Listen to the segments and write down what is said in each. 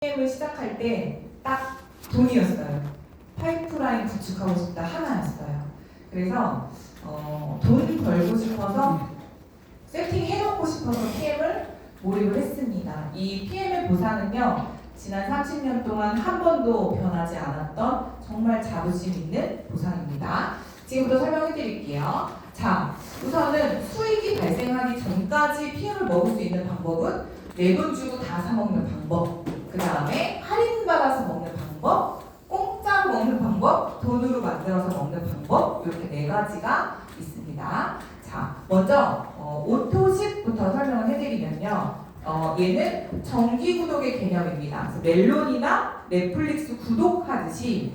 PM을 시작할 때 딱 돈이었어요. 파이프라인 구축하고 싶다 하나였어요. 그래서 돈 벌고 싶어서 세팅해놓고 싶어서 PM을 몰입을 했습니다. 이 PM의 보상은요, 지난 30년 동안 한 번도 변하지 않았던 정말 자부심 있는 보상입니다. 지금부터 설명해 드릴게요. 자, 우선은 수익이 발생하기 전까지 PM을 먹을 수 있는 방법은 내 돈 주고 다 사먹는 방법, 그 다음에 할인받아서 먹는 방법, 공짜로 먹는 방법, 돈으로 만들어서 먹는 방법, 이렇게 네 가지가 있습니다. 자, 먼저 오토십부터 설명을 해드리면요. 얘는 정기 구독의 개념입니다. 그래서 멜론이나 넷플릭스 구독하듯이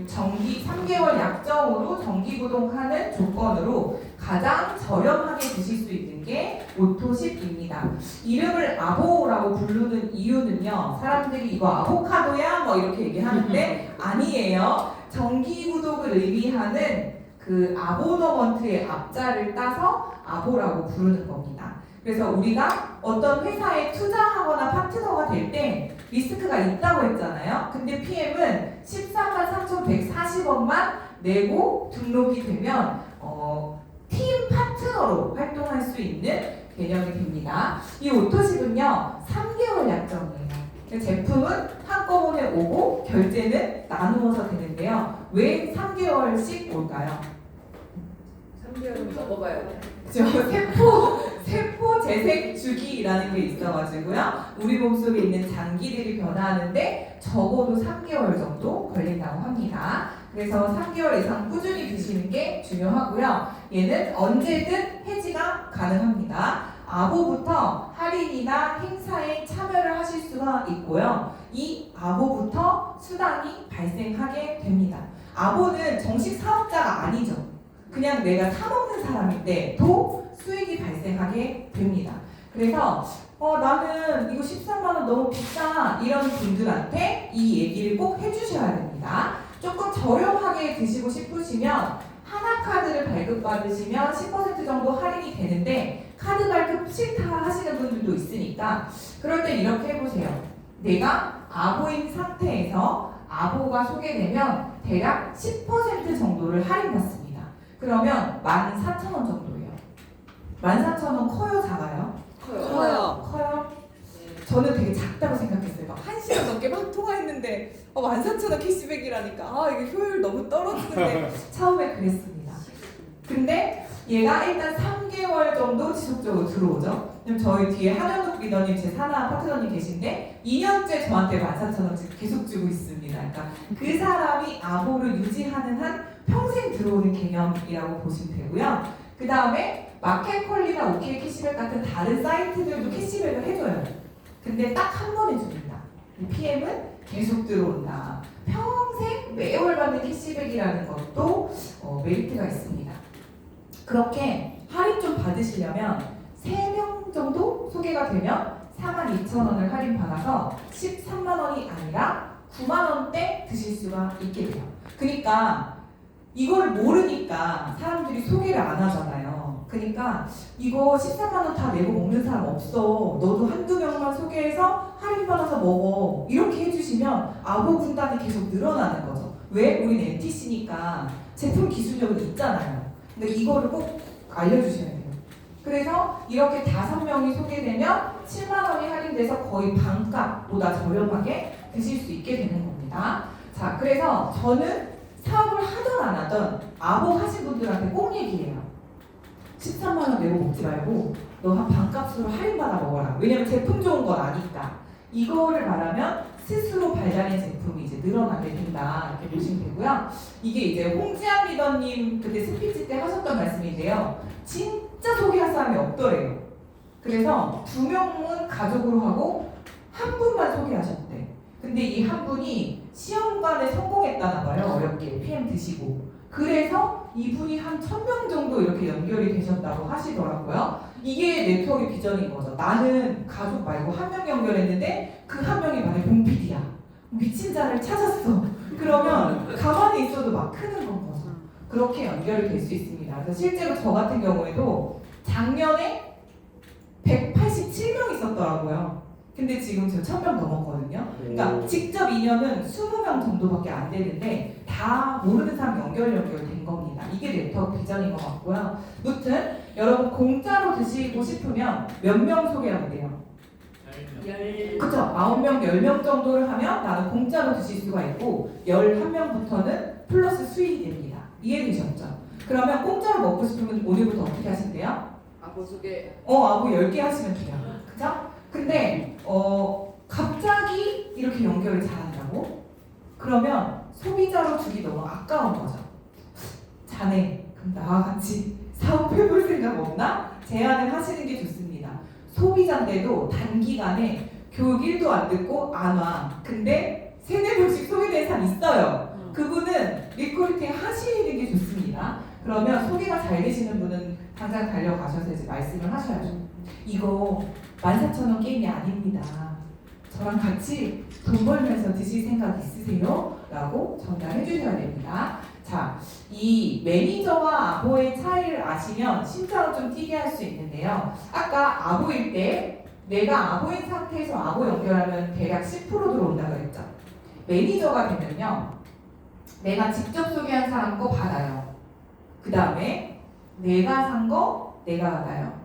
정기 3개월 약정으로 정기 구독하는 조건으로 가장 저렴하게 드실 수 있는 게 오토십입니다. 이름을 아보라고 부르는 이유는요, 사람들이 이거 아보카도야 뭐 이렇게 얘기하는데 아니에요. 정기 구독을 의미하는 그 아보너먼트의 앞자를 따서 아보라고 부르는 겁니다. 그래서 우리가 어떤 회사에 투자하거나 파트너가 될 때 리스크가 있다고 했잖아요. 근데 PM은 143,140원만 내고 등록이 되면 팀 파트너로 활동할 수 있는 개념이 됩니다. 이 오토십은요, 3개월 약정이에요. 제품은 한꺼번에 오고 결제는 나누어서 되는데요. 왜 3개월씩 올까요? 3개월은 먹어봐야 돼. 그죠? 세포 재생 주기라는 게 있어가지고요. 우리 몸속에 있는 장기들이 변화하는데 적어도 3개월 정도 걸린다고 합니다. 그래서 3개월 이상 꾸준히 드시는 게 중요하고요. 얘는 언제든 해지가 가능합니다. 아보부터 할인이나 행사에 참여를 하실 수가 있고요. 이 아보부터 수당이 발생하게 됩니다. 아보는 정식 사업자가 아니죠. 그냥 내가 사먹는 사람인데 또 수익이 발생하게 됩니다. 그래서 나는 이거 13만원 너무 비싸 이런 분들한테 이 얘기를 꼭 해주셔야 됩니다. 조금 저렴하게 드시고 싶으시면 하나카드를 발급받으시면 10% 정도 할인이 되는데 카드 발급 싫다 하시는 분들도 있으니까 그럴 땐 이렇게 해보세요. 내가 아보인 상태에서 아보가 소개되면 대략 10% 정도를 할인받습니다. 그러면 14,000원 정도예요. 14,000원 커요, 작아요? 커요. 커요? 저는 되게 작다고 생각했어요. 막 1시간 넘게 막 통화했는데 14,000원 캐시백이라니까 이게 효율 너무 떨어지는데 처음에 그랬습니다. 근데 얘가 일단 3개월 정도 지속적으로 들어오죠. 그럼 저희 뒤에 한현욱 리더님, 제 사나 파트너님 계신데 2년째 저한테 14,000원씩 계속 주고 있습니다. 그러니까 그 사람이 아보를 유지하는 한 평생 들어오는 개념이라고 보시면 되고요. 그 다음에 마켓컬리나 오케이 캐시백 같은 다른 사이트들도 캐시백을 해줘요. 근데 딱 한 번 해줍니다. PM은 계속 들어온다. 평생 매월 받는 캐시백이라는 것도 메리트가 있습니다. 그렇게 할인 좀 받으시려면 3명 정도 소개가 되면 42,000원을 할인받아서 13만원이 아니라 9만원대 드실 수가 있게 돼요. 그러니까 이걸 모르니까 사람들이 소개를 안 하잖아요. 그러니까 이거 13만원 다 내고 먹는 사람 없어. 너도 한두 명만 소개해서 할인받아서 먹어. 이렇게 해주시면 아보 군단이 계속 늘어나는 거죠. 왜? 우린 NTC니까 제품 기술력은 있잖아요. 근데 이거를 꼭 알려주셔야 돼요. 그래서 이렇게 5명이 소개되면 7만원이 할인돼서 거의 반값보다 저렴하게 드실 수 있게 되는 겁니다. 자, 그래서 저는 사업을 하든 안 하든 아보 하신 분들한테 꼭 얘기해요. 13만원 내고 먹지 말고 너 한 반값으로 할인받아 먹어라. 왜냐면 제품 좋은 건 아니까. 이거를 말하면 스스로 발달된 제품이 이제 늘어나게 된다. 이렇게 보시면 되고요. 이게 이제 홍지한 리더님 그때 스피치 때 하셨던 말씀인데요. 진짜 소개할 사람이 없더래요. 그래서 2명은 가족으로 하고 한 분만 소개하셨대. 근데 이 한 분이 시험관에 성공했다나 봐요. 어렵게 PM 드시고. 그래서 이분이 한 1,000명 정도 이렇게 연결이 되셨다고 하시더라고요. 이게 네트워크의 비전인 거죠. 나는 가족 말고 1명 연결했는데 그 1명이 만약에 봉PD야. 미친 자를 찾았어. 그러면 가만히 있어도 막 크는 건 거죠. 그렇게 연결이 될 수 있습니다. 그래서 실제로 저 같은 경우에도 작년에 187명 있었더라고요. 근데 지금 저 1000명 넘었거든요. 그러니까 직접 인연은 20명 정도밖에 안 되는데 다 모르는 사람 연결된 겁니다. 이게 네트워크 비전인 것 같고요. 무튼 여러분 공짜로 드시고 싶으면 몇 명 소개하면 돼요? 그쵸? 9명, 10명 정도를 하면 나는 공짜로 드실 수가 있고 11명부터는 플러스 수익이 됩니다. 이해되셨죠? 그러면 공짜로 먹고 싶으면 오늘부터 어떻게 하신대요? 아보 소개. 아부 10개 하시면 돼요. 그쵸? 근데 갑자기 이렇게 연결을 잘한다고? 그러면 소비자로 주기 너무 아까운 거죠. 자네, 그럼 나와 같이 사업해볼 생각 없나? 제안을 하시는 게 좋습니다. 소비자인데도 단기간에 교육 1도 안 듣고 안 와. 근데 3-4명씩 소개된 사람 있어요. 그분은 리크루팅 하시는 게 좋습니다. 그러면 소개가 잘 되시는 분은 당장 달려가셔서 이제 말씀을 하셔야죠. 이거 14,000원 게임이 아닙니다. 저랑 같이 돈 벌면서 드실 생각 있으세요? 라고 전달해 주셔야 됩니다. 자, 이 매니저와 아보의 차이를 아시면 심사로 좀 띄게 할 수 있는데요. 아까 아보일 때 내가 아보인 상태에서 아보 연결하면 대략 10% 들어온다고 했죠. 매니저가 되면요. 내가 직접 소개한 사람 거 받아요. 그 다음에 내가 산 거 내가 받아요.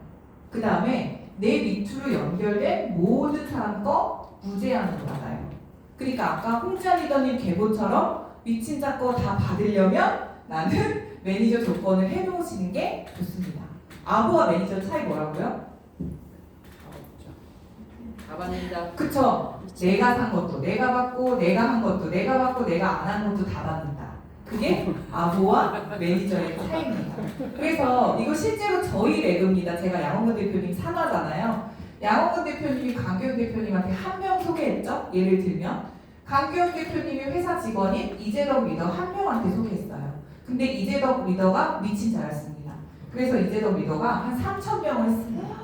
그 다음에 내 밑으로 연결된 모든 사람 거 무제한으로 받아요. 그러니까 아까 홍자 리더님 계보처럼 미친자 거 다 받으려면 나는 매니저 조건을 해놓으시는 게 좋습니다. 아보와 매니저 차이 뭐라고요? 다 받는다. 그쵸? 내가 산 것도 내가 받고 내가 한 것도 내가 받고 내가 안 한 것도 다 받는다. 그게 아보와 매니저의 차이입니다. 그래서 이거 실제로 저희 레그입니다. 제가 양홍근 대표님 산하잖아요. 양홍근 대표님이 강규영 대표님한테 한 명 소개했죠? 예를 들면 강규영 대표님이 회사 직원인 이재덕 리더 한 명한테 소개했어요. 근데 이재덕 리더가 미친 자였습니다. 그래서 이재덕 리더가 한 3,000명을 했습니다.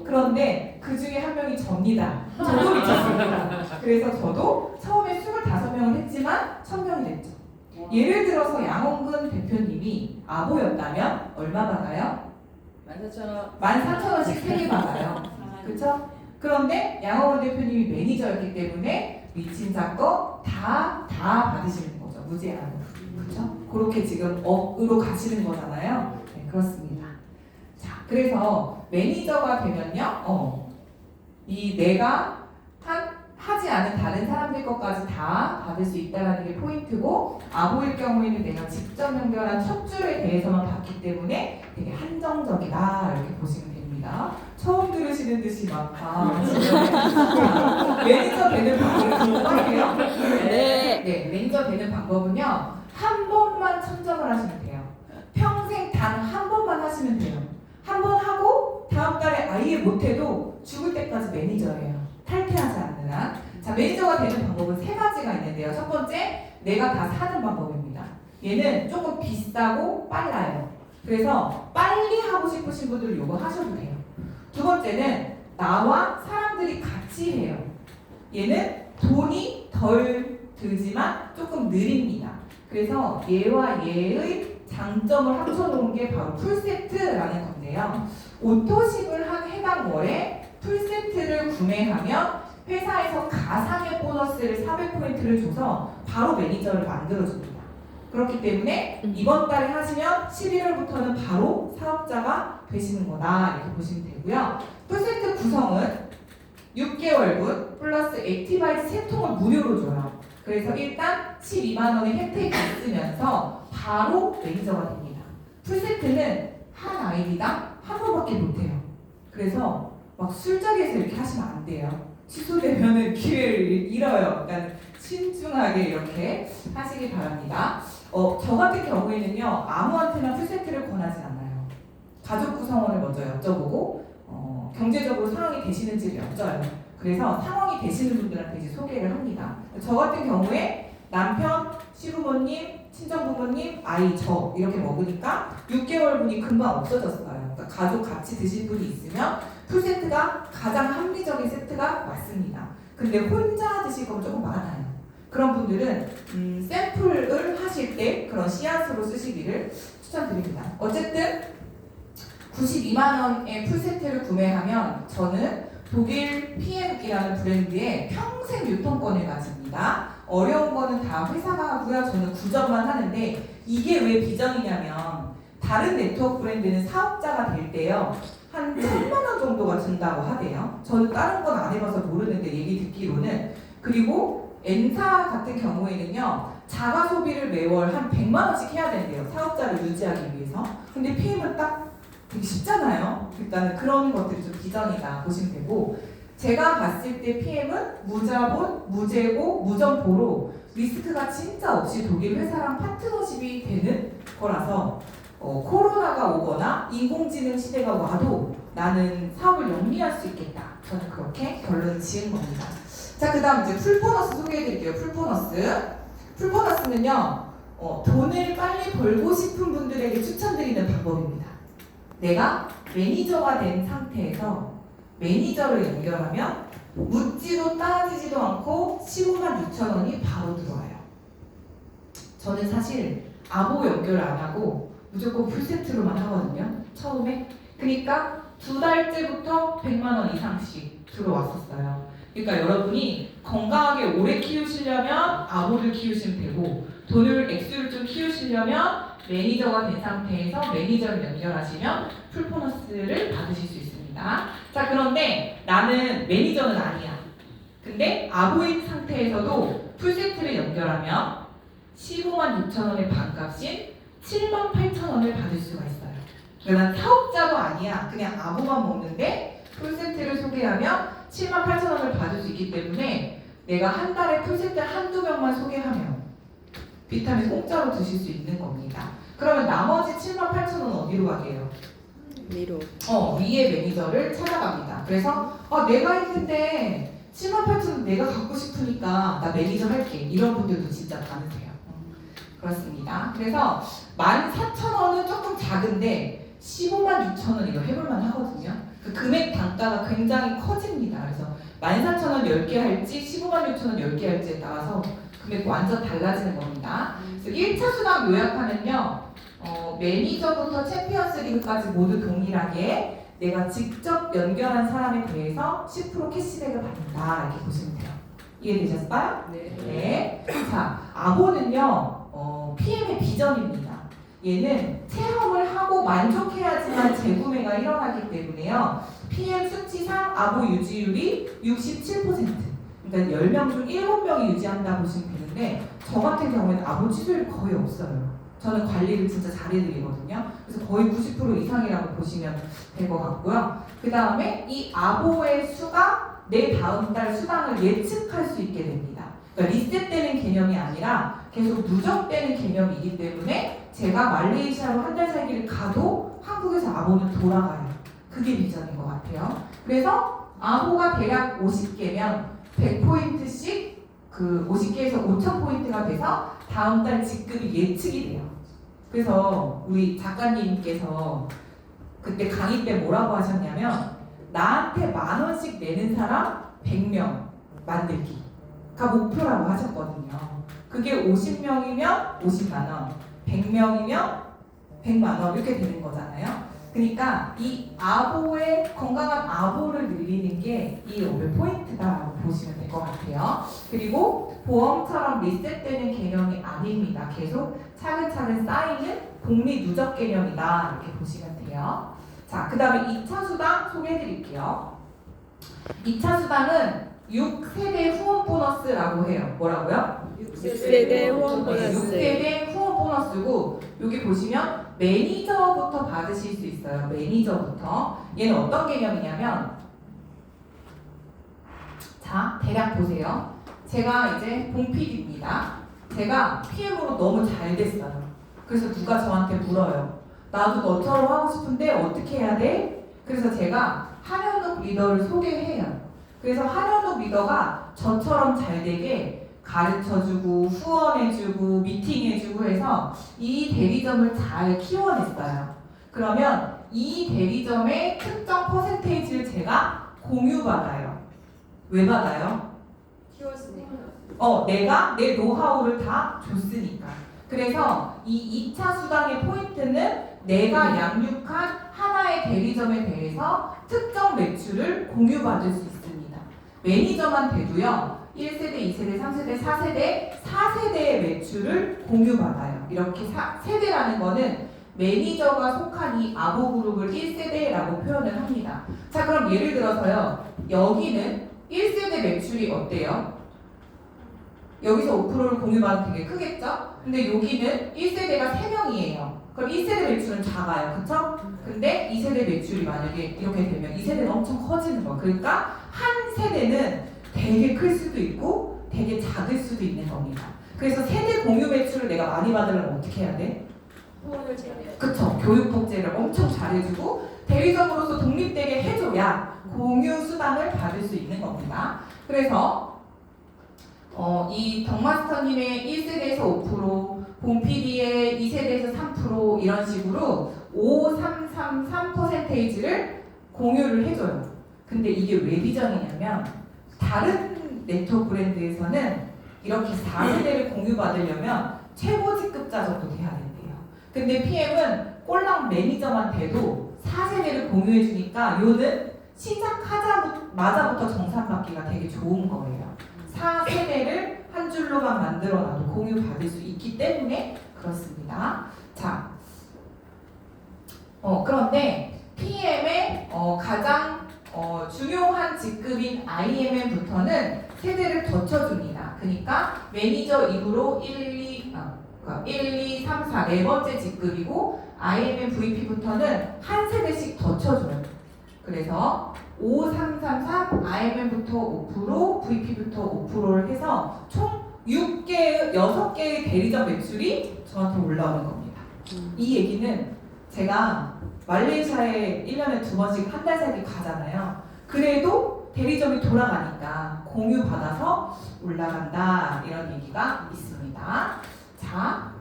그런데 그 중에 한 명이 접니다. 저도 미쳤습니다. 그래서 저도 처음에 25명을 했지만 1,000명이 됐죠. 예를 들어서 양홍근 대표님이 아보였다면 얼마 받아요? 14,000원. 14,000원씩 3개 받아요. 그쵸? 그런데 양홍근 대표님이 매니저였기 때문에 미친 자거 다 받으시는 거죠. 무제한으로. 그쵸? 그렇게 지금 업으로 가시는 거잖아요. 네, 그렇습니다. 자, 그래서 매니저가 되면요. 이 내가 하지 않은 다른 사람들 것까지 다 받을 수 있다는 게 포인트고 아보일 경우에는 내가 직접 연결한 첫 줄에 대해서만 받기 때문에 되게 한정적이다 이렇게 보시면 됩니다. 처음 들으시는 듯이 막 매니저 되는 방법을 궁금하세요? 네, 매니저 되는 방법은요. 한 번만 천점을 하시면 돼요. 평생 단 한 번만 하시면 돼요. 한 번 하고 다음 달에 아예 못해도 죽을 때까지 매니저예요. 탈퇴하지 않는 한. 자, 매니저가 되는 방법은 3가지가 있는데요. 첫 번째, 내가 다 사는 방법입니다. 얘는 조금 비싸고 빨라요. 그래서 빨리 하고 싶으신 분들 이거 하셔도 돼요. 두 번째는 나와 사람들이 같이 해요. 얘는 돈이 덜 들지만 조금 느립니다. 그래서 얘와 얘의 장점을 합쳐놓은 게 바로 풀세트라는 건데요. 오토십을 한 해당 월에 풀세트를 구매하면 회사에서 가상의 보너스를 400포인트를 줘서 바로 매니저를 만들어줍니다. 그렇기 때문에 이번 달에 하시면 11월부터는 바로 사업자가 되시는 거다 이렇게 보시면 되고요. 풀세트 구성은 6개월분 플러스 액티바이즈 3통을 무료로 줘요. 그래서 일단 12만 원의 혜택이 있으면서 바로 매니저가 됩니다. 풀세트는 한 아이디당 한 번밖에 못해요. 그래서 막 술자리에서 이렇게 하시면 안 돼요. 취소되면은 기회를 잃어요. 그러니까 신중하게 이렇게 하시기 바랍니다. 저 같은 경우에는요 아무한테나 풀세트를 권하진 않아요. 가족 구성원을 먼저 여쭤보고 경제적으로 상황이 되시는지를 여쭤요. 그래서 상황이 되시는 분들한테 이제 소개를 합니다. 저 같은 경우에 남편, 시부모님, 친정부모님, 아이, 저 이렇게 먹으니까 6개월분이 금방 없어졌어요. 그러니까 가족 같이 드실 분이 있으면 풀세트가 가장 합리적인 세트가 맞습니다. 근데 혼자 드실 거면 조금 많아요. 그런 분들은 샘플을 하실 때 그런 씨앗으로 쓰시기를 추천드립니다. 어쨌든 92만 원의 풀세트를 구매하면 저는 독일 PM이라는 브랜드의 평생 유통권을 가집니다. 어려운 거는 다 회사가 하고요. 저는 구전만 하는데 이게 왜 비전이냐면 다른 네트워크 브랜드는 사업자가 될 때요. 한 1,000만 원 정도가 든다고 하대요. 저는 다른 건 안 해봐서 모르는데 얘기 듣기로는. 그리고 N사 같은 경우에는요. 자가 소비를 매월 한 100만 원씩 해야 된대요. 사업자를 유지하기 위해서. 근데 PM은 딱 되게 쉽잖아요. 일단은 그런 것들이 좀 비전이다 보시면 되고, 제가 봤을 때 PM은 무자본, 무재고, 무점포로 리스크가 진짜 없이 독일 회사랑 파트너십이 되는 거라서 코로나가 오거나 인공지능 시대가 와도 나는 사업을 영위할 수 있겠다. 저는 그렇게 결론을 지은 겁니다. 자, 그 다음 이제 풀보너스 소개해드릴게요. 풀보너스는요, 돈을 빨리 벌고 싶은 분들에게 추천드리는 방법입니다. 내가 매니저가 된 상태에서 매니저를 연결하면 묻지도 따지지도 않고 15만 6천 원이 바로 들어와요. 저는 사실 아보 연결을 안 하고 무조건 풀세트로만 하거든요. 처음에. 그러니까 2달째부터 100만 원 이상씩 들어왔었어요. 그러니까 여러분이 건강하게 오래 키우시려면 아보를 키우시면 되고, 돈을 액수를 좀 키우시려면 매니저가 된 상태에서 매니저를 연결하시면 풀보너스를 받으실 수 있습니다. 자, 그런데 나는 매니저는 아니야. 근데 아보인 상태에서도 풀세트를 연결하면 15만 6천 원의 반값인 7만 8천 원을 받을 수가 있어요. 그러니까 난 사업자도 아니야. 그냥 아보만 먹는데 풀세트를 소개하면 7만 8천 원을 받을 수 있기 때문에 내가 한 달에 풀세트 한두 병만 소개하면 비타민 공짜로 드실 수 있는 겁니다. 그러면 나머지 7만 8천 원 어디로 가게요? 위로. 위에 매니저를 찾아갑니다. 그래서 내가 있는데 7만 8천 원 내가 갖고 싶으니까 나 매니저 할게. 이런 분들도 진짜 많으세요. 그렇습니다. 그래서 14,000원은 조금 작은데 15만 6천 원 이거 해볼만 하거든요. 그 금액 단가가 굉장히 커집니다. 그래서 14,000원 10개 할지 15만 6천 원 10개 할지에 따라서 금액 완전 달라지는 겁니다. 그래서 1차 수당 요약하면요. 매니저부터 챔피언스 리그까지 모두 동일하게 내가 직접 연결한 사람에 대해서 10% 캐시백을 받는다. 이렇게 보시면 돼요. 이해되셨어요? 네. 자, 아보는요. PM의 비전입니다. 얘는 체험을 하고 만족해야지만 재구매가 일어나기 때문에요. PM 수치상 아보 유지율이 67%. 그러니까 10명 중 7명이 유지한다고 보시면 되는데, 저 같은 경우에는 아보 취소율 거의 없어요. 저는 관리를 진짜 잘해드리거든요. 그래서 거의 90% 이상이라고 보시면 될 것 같고요. 그 다음에 이 아보의 수가 내 다음 달 수당을 예측할 수 있게 됩니다. 그러니까 리셋되는 개념이 아니라 계속 누적되는 개념이기 때문에 제가 말레이시아로 한 달 살기를 가도 한국에서 아보는 돌아가요. 그게 비전인 것 같아요. 그래서 아보가 대략 50개면 100포인트씩 그 50개에서 5,000포인트가 돼서 다음 달 직급이 예측이 돼요. 그래서 우리 작가님께서 그때 강의 때 뭐라고 하셨냐면, 나한테 10,000원씩 내는 사람 100명 만들기가 목표라고 하셨거든요. 그게 50명이면 50만원, 100명이면 100만원 이렇게 되는 거잖아요. 그러니까 이 아보의 건강한 아보를 늘리는 게 이 500포인트다라고 보시면 될 것 같아요. 그리고 보험처럼 리셋되는 개념이 아닙니다. 계속 차근차근 쌓이는 복리 누적 개념이다. 이렇게 보시면 돼요. 자, 그 다음에 2차 수당 소개해 드릴게요. 2차 수당은 6세대 후원 보너스라고 해요. 뭐라고요? 6세대 후원 보너스. 6세대 후원 보너스고, 여기 보시면 매니저부터 받으실 수 있어요. 매니저부터. 얘는 어떤 개념이냐면, 자, 대략 보세요. 제가 이제 봉PD입니다. 제가 PM으로 너무 잘 됐어요. 그래서 누가 저한테 물어요. 나도 너처럼 하고 싶은데 어떻게 해야 돼? 그래서 제가 한현욱 리더를 소개해요. 그래서 한현욱 리더가 저처럼 잘 되게 가르쳐주고 후원해주고 미팅해주고 해서 이 대리점을 잘 키워냈어요. 그러면 이 대리점의 특정 퍼센테이지를 제가 공유받아요. 왜 받아요? 키웠으니까. 내가 내 노하우를 다 줬으니까. 그래서 이 2차 수당의 포인트는 내가 양육한 하나의 대리점에 대해서 특정 매출을 공유받을 수 있습니다. 매니저만 돼도요. 1세대, 2세대, 3세대, 4세대, 4세대의 매출을 공유받아요. 이렇게 세대라는 거는 매니저가 속한 이 아보그룹을 1세대라고 표현을 합니다. 자, 그럼 예를 들어서요. 여기는 1세대 매출이 어때요? 여기서 5%를 공유받으면 되게 크겠죠? 근데 여기는 1세대가 3명이에요. 그럼 1세대 매출은 작아요. 그쵸? 근데 2세대 매출이 만약에 이렇게 되면 2세대는 엄청 커지는 거예요. 그러니까 한 세대는 되게 클 수도 있고 되게 작을 수도 있는 겁니다. 그래서 세대 공유 매출을 내가 많이 받으려면 어떻게 해야 돼? 후원을 잘해야 그쵸? 교육 복제를 엄청 잘해주고 대리점으로서 독립되게 해줘야 공유 수당을 받을 수 있는 겁니다. 그래서 이 덕마스터님의 1세대에서 5%, 봄PD의 2세대에서 3% 이런 식으로 5333%를 공유를 해줘요. 근데 이게 왜 비전이냐면 다른 네트워크 브랜드에서는 이렇게 4세대를 공유받으려면 최고 직급자 정도 돼야 된대요. 근데 PM은 꼴랑 매니저만 돼도 4세대를 공유해주니까 요는 시작하자마자부터 정산받기가 되게 좋은 거예요. 4세대를 한 줄로만 만들어놔도 공유받을 수 있기 때문에 그렇습니다. 자, 그런데 PM의 가장 중요한 직급인 IMM부터는 세대를 더 쳐줍니다. 그러니까 매니저 2부로 1, 2, 3, 4 네 번째 직급이고 IMM VP부터는 한 세대씩 더 쳐줘요. 그래서 5, 3, 3, 3, IMM부터 5%, VP부터 5%를 해서 총 6개의 대리점 매출이 저한테 올라오는 겁니다. 이 얘기는 제가 말레이시아에 1년에 2번씩 한 달 살기 가잖아요. 그래도 대리점이 돌아가니까 공유받아서 올라간다 이런 얘기가 있습니다. 자,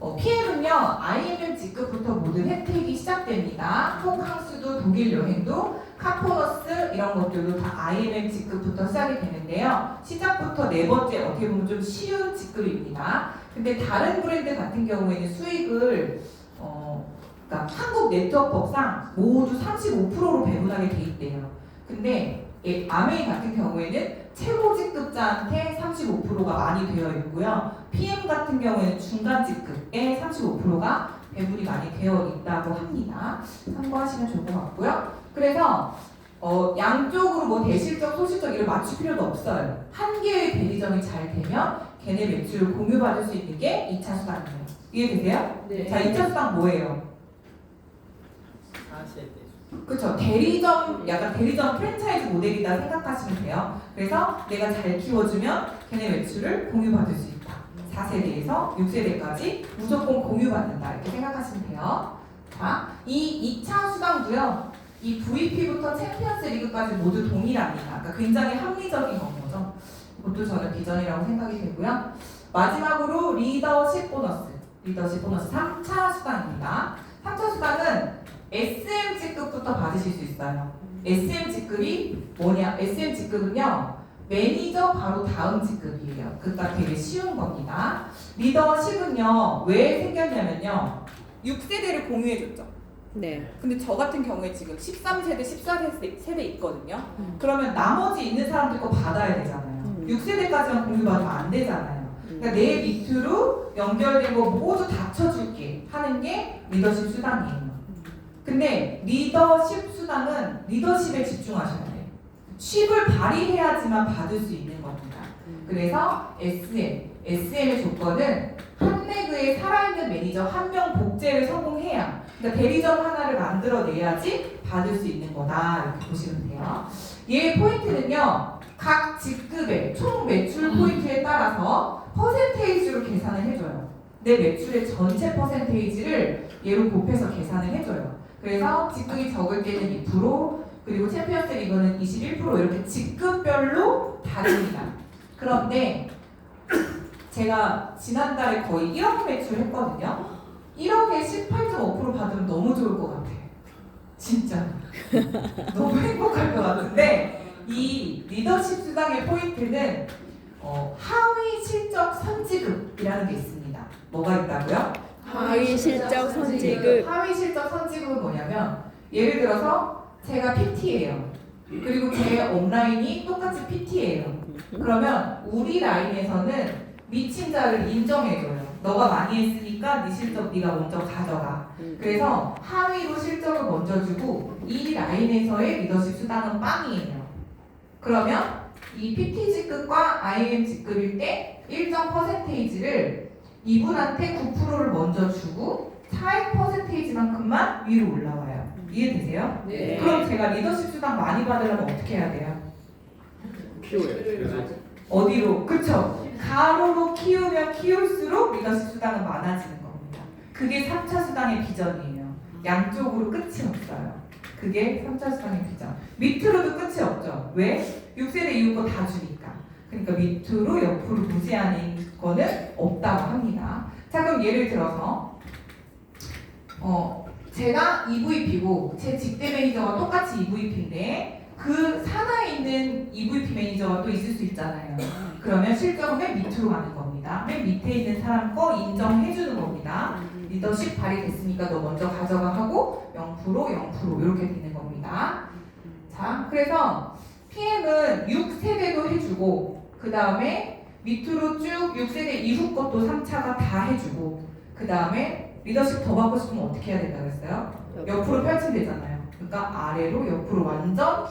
PM은요 IMM 직급부터 모든 혜택이 시작됩니다. 호캉스도 독일 여행도 카포너스 이런 것들도 다 IMM 직급부터 시작이 되는데요. 시작부터 네 번째 어떻게 보면 좀 쉬운 직급입니다. 근데 다른 브랜드 같은 경우에는 수익을 그러니까 한국 네트워크법상 모두 35%로 배분하게 돼 있대요. 근데 아메이 같은 경우에는 최고 직급자한테 35%가 많이 되어 있고요. PM 같은 경우에는 중간 직급에 35%가 배분이 많이 되어 있다고 합니다. 참고하시면 좋을 것 같고요. 그래서 양쪽으로 뭐 대실적, 소실적 이를 맞출 필요도 없어요. 한 개의 대리점이 잘 되면 걔네 매출을 공유받을 수 있는 게 2차 수당이에요. 이해되세요? 네. 자, 2차 수당 뭐예요? 4세대. 그쵸. 대리점, 약간 대리점 프랜차이즈 모델이다 생각하시면 돼요. 그래서 내가 잘 키워주면 걔네 매출을 공유받을 수 있다. 4세대에서 6세대까지 무조건 공유받는다. 이렇게 생각하시면 돼요. 자, 이 2차 수당도요. 이 VP부터 챔피언스 리그까지 모두 동일합니다. 그러니까 굉장히 합리적인 거죠. 이것도 저는 비전이라고 생각이 되고요. 마지막으로 리더십 보너스 3차 수당입니다. 3차 수당은 SM 직급부터 받으실 수 있어요. SM 직급이 뭐냐? SM 직급은요. 매니저 바로 다음 직급이에요. 그러니까 되게 쉬운 겁니다. 리더십은요. 왜 생겼냐면요. 6세대를 공유해줬죠. 네. 근데 저 같은 경우에 지금 13세대, 14세대 있거든요. 그러면 나머지 있는 사람들 거 받아야 되잖아요. 6세대까지만 공유받으면 안 되잖아요. 그러니까 내 밑으로 연결된 거 모두 다 쳐줄게 하는 게 리더십 수당이에요. 근데 리더십 수당은 리더십에 집중하셔야 돼요. 쉽을 발휘해야지만 받을 수 있는 겁니다. 그래서 SM의 조건은 한 레그에 살아있는 매니저 1명 복제를 성공해야, 그러니까 대리점 하나를 만들어내야지 받을 수 있는 거다 이렇게 보시면 돼요. 얘 포인트는요. 각 직급의 총 매출 포인트에 따라서 퍼센테이지로 계산을 해줘요. 내 매출의 전체 퍼센테이지를 얘로 곱해서 계산을 해줘요. 그래서 직급이 적을 때는 2%, 그리고 챔피언스 리그는 21% 이렇게 직급별로 다릅니다. 그런데 제가 지난달에 거의 1억 매출했거든요. 1억에 18.5% 받으면 너무 좋을 것 같아요. 진짜 너무 행복할 것 같은데 이 리더십 수당의 포인트는 하위 실적 선지급이라는 게 있습니다. 뭐가 있다고요? 하위 실적 선지급. 하위 실적 선지급은 뭐냐면 예를 들어서 제가 PT예요. 그리고 제 업라인이 똑같이 PT예요. 그러면 우리 라인에서는 미친 자를 인정해줘요. 너가 많이 했으니까 네 실적 네가 먼저 가져가. 그래서 하위로 실적을 먼저 주고 이 라인에서의 리더십 수당은 빵이에요. 그러면 이 PT 직급과 IM 직급일 때 일정 퍼센테이지를 이분한테 9%를 먼저 주고 차액 퍼센테이지만큼만 위로 올라와요. 이해되세요? 네. 그럼 제가 리더십 수당 많이 받으려면 어떻게 해야 돼요? 키워요. 어디로? 그쵸? 가로로 키우면 키울수록 리더십 수당은 많아지는 겁니다. 그게 3차 수당의 비전이에요. 양쪽으로 끝이 없어요. 그게 3차 수당의 비전. 밑으로도 끝이 없죠. 왜? 6세대 이후 거 다 주니까. 그러니까 밑으로 옆으로 무제한인 거는 없다고 합니다. 자, 그럼 예를 들어서 제가 EVP고 제 직대 매니저가 똑같이 EVP인데 그 산하에 있는 EVP 매니저가 또 있을 수 있잖아요. 그러면 실적은 맨 밑으로 가는 겁니다. 맨 밑에 있는 사람 거 인정해주는 겁니다. 리더십 발휘됐으니까 너 먼저 가져가 하고 0% 이렇게 되는 겁니다. 자, 그래서 PM은 6세대도 해주고 그 다음에 밑으로 쭉 6세대 이후 것도 3차가 다 해주고 그 다음에 리더십 더 받고 싶으면 어떻게 해야 된다고 했어요? 옆으로 펼친대잖아요. 그러니까 아래로 옆으로 완전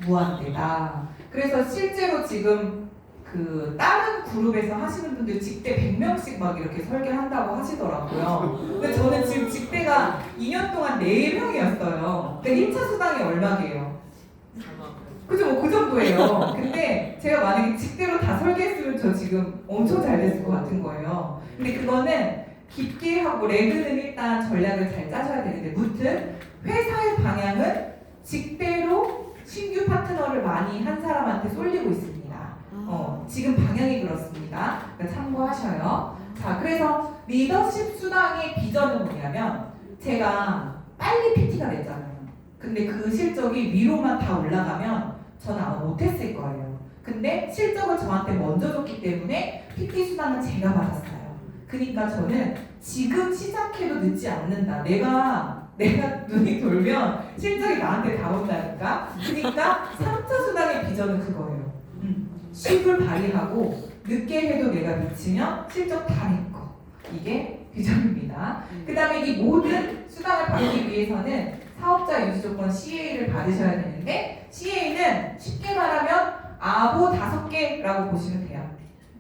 무한대다. 그래서 실제로 지금 그 다른 그룹에서 하시는 분들 직대 100명씩 막 이렇게 설계한다고 하시더라고요. 근데 저는 지금 직대가 2년 동안 4명이었어요. 근데 1차 수당이 얼마게요? 그죠? 뭐 그 정도예요. 근데 제가 만약에 직대로 다 설계했으면 저 지금 엄청 잘 됐을 것 같은 거예요. 근데 그거는 깊게 하고 레그는 일단 전략을 잘 짜셔야 되는데 무튼 회사의 방향은 직대로 신규 파트너를 많이 한 사람한테 쏠리고 있습니다. 지금 방향이 그렇습니다. 그러니까 참고하셔요. 자, 그래서 리더십 수당의 비전은 뭐냐면 제가 빨리 PT가 됐잖아요. 근데 그 실적이 위로만 다 올라가면 저는 아마 못했을 거예요. 근데 실적을 저한테 먼저 줬기 때문에 PT 수당은 제가 받았어요. 그러니까 저는 지금 시작해도 늦지 않는다. 내가 눈이 돌면 실적이 나한테 다 온다니까. 그러니까 3차 수당의 비전은 그거예요. 10을 발휘하고 늦게 해도 내가 미치면 실적 다 내 거. 이게 비전입니다. 그 다음에 이 모든 수당을 받기 위해서는 사업자 유지 조건 CA를 받으셔야 되는데 CA는 쉽게 말하면 아보 5개라고 보시면 돼요.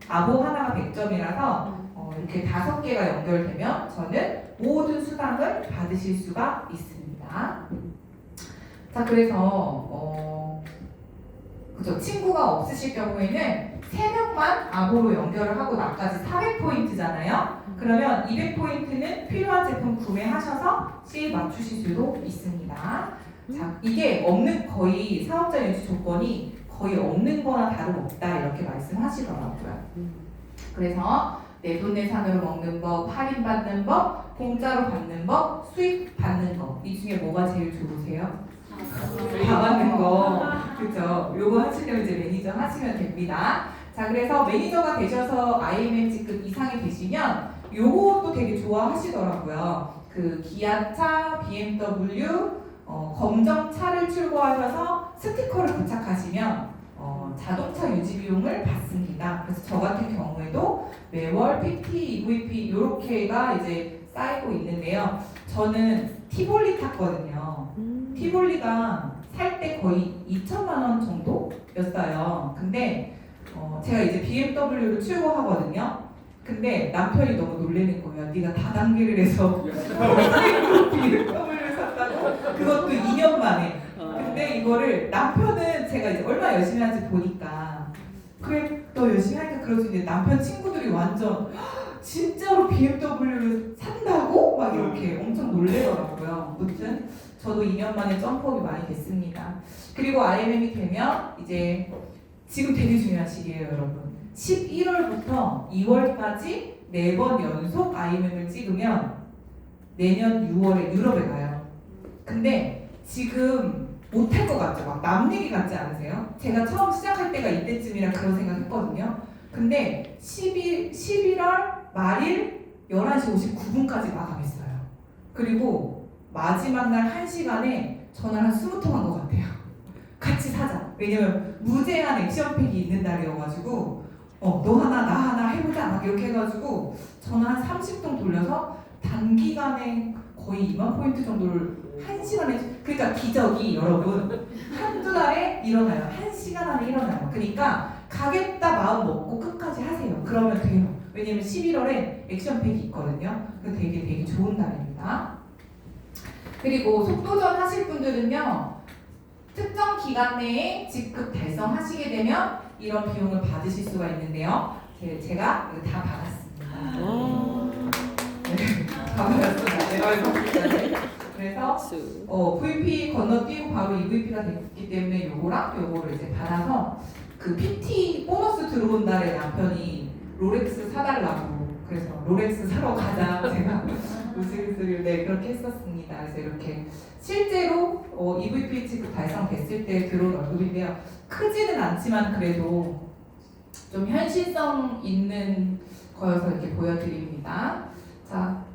아보 하나가 100점이라서 이렇게 5개가 연결되면 저는 모든 수당을 받으실 수가 있습니다. 자, 그래서 그죠? 친구가 없으실 경우에는 3명만 아보로 연결을 하고 나까지 400포인트잖아요. 그러면 200포인트는 필요한 제품 구매하셔서 CA 맞추실 수도 있습니다. 자, 이게 거의 사업자 유지 조건이 거의 없는 거나 다름없다 이렇게 말씀하시더라고요. 그래서 내돈내산으로 먹는 법, 할인받는 법, 공짜로 받는 법, 수익 받는 법. 이 중에 뭐가 제일 좋으세요? 다 받는 거. 그죠? 요거 하시려면 이제 매니저 하시면 됩니다. 자, 그래서 매니저가 되셔서 IMM 직급 이상이 되시면 요것도 되게 좋아하시더라고요. 그 기아차, BMW, 검정차를 출고하셔서 스티커를 부착하시면 자동차 유지 비용을 받습니다. 그래서 저 같은 경우에도 매월 PT, EVP 이렇게가 이제 쌓이고 있는데요. 저는 티볼리 탔거든요. 티볼리가 살 때 거의 2천만 원 정도였어요. 근데 제가 이제 BMW를 출고하거든요. 근데 남편이 너무 놀라는 거예요. 네가 다단계를 해서 BMW를 샀다고? 그것도 2년 만에. 근데 이거를 남편은 제가 이제 얼마나 열심히 하는지 보니까 그래 너 열심히 하니까 그러지. 남편 친구들이 완전 진짜로 BMW를 산다고? 막 이렇게 엄청 놀래더라고요. 아무튼 저도 2년 만에 점프업이 많이 됐습니다. 그리고 IMM이 되면 이제 지금 되게 중요한 시기예요, 여러분. 11월부터 2월까지 4번 연속 IMM을 찍으면 내년 6월에 유럽에 가요. 근데 지금 못할 것 같죠? 막 남 얘기 같지 않으세요? 제가 처음 시작할 때가 이때쯤이라 그런 생각 했거든요. 근데 11월 말일 11시 59분까지 마감했어요. 그리고 마지막 날 1시간에 전화를 한 20통 한 것 같아요. 같이 사자. 왜냐면 무제한 액션팩이 있는 날이어가지고 너 하나 나 하나 해보자 막 이렇게 해가지고 전화 한 30통 돌려서 단기간에 거의 2만 포인트 정도를 1시간에, 그러니까 기적이 여러분 한두 달에 일어나요. 1시간 안에 일어나요. 그러니까 가겠다 마음 먹고 끝까지 하세요. 그러면 돼요. 왜냐면 11월에 액션팩이 있거든요. 그 되게 좋은 날입니다. 그리고 속도전 하실 분들은요, 특정 기간 내에 직급 달성하시게 되면 이런 비용을 받으실 수가 있는데요. 제가 이거 다 받았습니다. 네, 다 받았습니다. 네, 감사합니다. 그래서 VP 건너뛰고 바로 EVP가 됐기 때문에 요거를 이제 받아서 그 PT 보너스 들어온 달에 남편이 롤렉스 사달라고, 그래서 롤렉스 사러 가자 제가 우스갯소리를 그렇게 했었습니다. 그래서 이렇게 실제로 EVP 직급 달성됐을 때 들어온 월급인데요. 크지는 않지만 그래도 좀 현실성 있는 거여서 이렇게 보여드립니다. 자,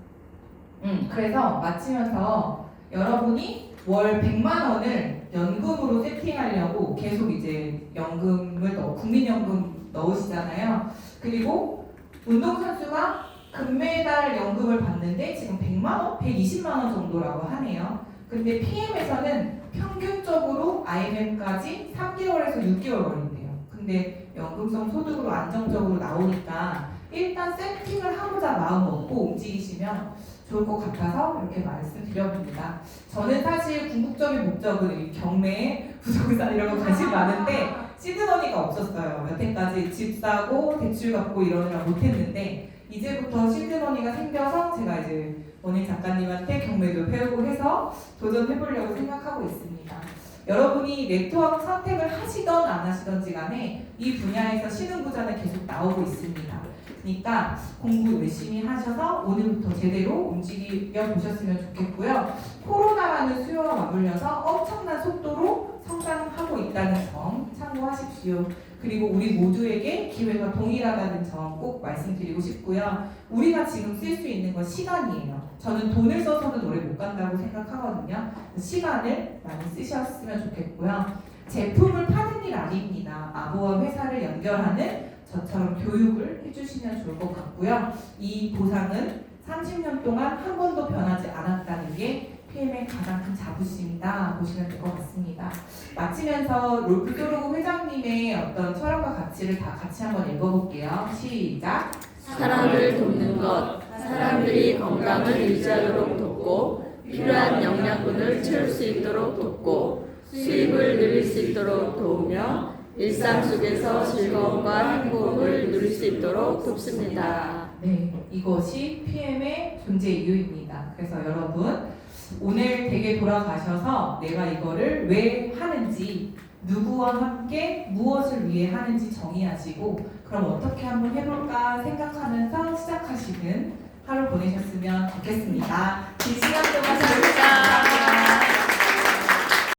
그래서 마치면서 여러분이 월 100만 원을 연금으로 세팅하려고 계속 이제 연금을 국민연금 넣으시잖아요. 그리고 운동선수가 금메달 연금을 받는데 지금 100만 원, 120만 원 정도라고 하네요. 근데 PM에서는 평균적으로 IMF까지 3개월에서 6개월 걸린대요. 근데 연금성 소득으로 안정적으로 나오니까 일단 세팅을 하고자 마음 먹고 움직이시면 좋을 것 같아서 이렇게 말씀드려봅니다. 저는 사실 궁극적인 목적은 경매, 부동산 이런 거 관심 많은데 시드머니가 없었어요. 여태까지 집 사고 대출 갚고 이러느라 못했는데 이제부터 시드머니가 생겨서 제가 이제 원희 작가님한테 경매도 배우고 해서 도전해보려고 생각하고 있습니다. 여러분이 네트워크 선택을 하시던 안 하시던지 간에 이 분야에서 신흥부자는 계속 나오고 있습니다. 그러니까 공부 열심히 하셔서 오늘부터 제대로 움직여 보셨으면 좋겠고요. 코로나라는 수요와 맞물려서 엄청난 속도로 성장하고 있다는 점 참고하십시오. 그리고 우리 모두에게 기회가 동일하다는 점 꼭 말씀드리고 싶고요. 우리가 지금 쓸 수 있는 건 시간이에요. 저는 돈을 써서는 오래 못 간다고 생각하거든요. 시간을 많이 쓰셨으면 좋겠고요. 제품을 파는 일 아닙니다. 아부와 회사를 연결하는 저처럼 교육을 해주시면 좋을 것 같고요. 이 보상은 30년 동안 한 번도 변하지 않았다는 게 PM의 가장 큰 자부심이다 보시면 될 것 같습니다. 마치면서 롤프조르고 회장님의 어떤 철학과 가치를 다 같이 한번 읽어볼게요. 시작! 사람을 돕는 것, 사람들이 건강을 유지하도록 돕고 필요한 영양분을 채울 수 있도록 돕고 수입을 늘릴 수 있도록 도우며 일상 속에서 즐거움과 행복을 누릴 수 있도록 돕습니다. 네, 이것이 PM의 존재 이유입니다. 그래서 여러분 오늘 댁에 돌아가셔서 내가 이거를 왜 하는지, 누구와 함께 무엇을 위해 하는지 정의하시고 그럼 어떻게 한번 해볼까 생각하면서 시작하시는 하루 보내셨으면 좋겠습니다. 긴 시간 동안 잘 감사합니다.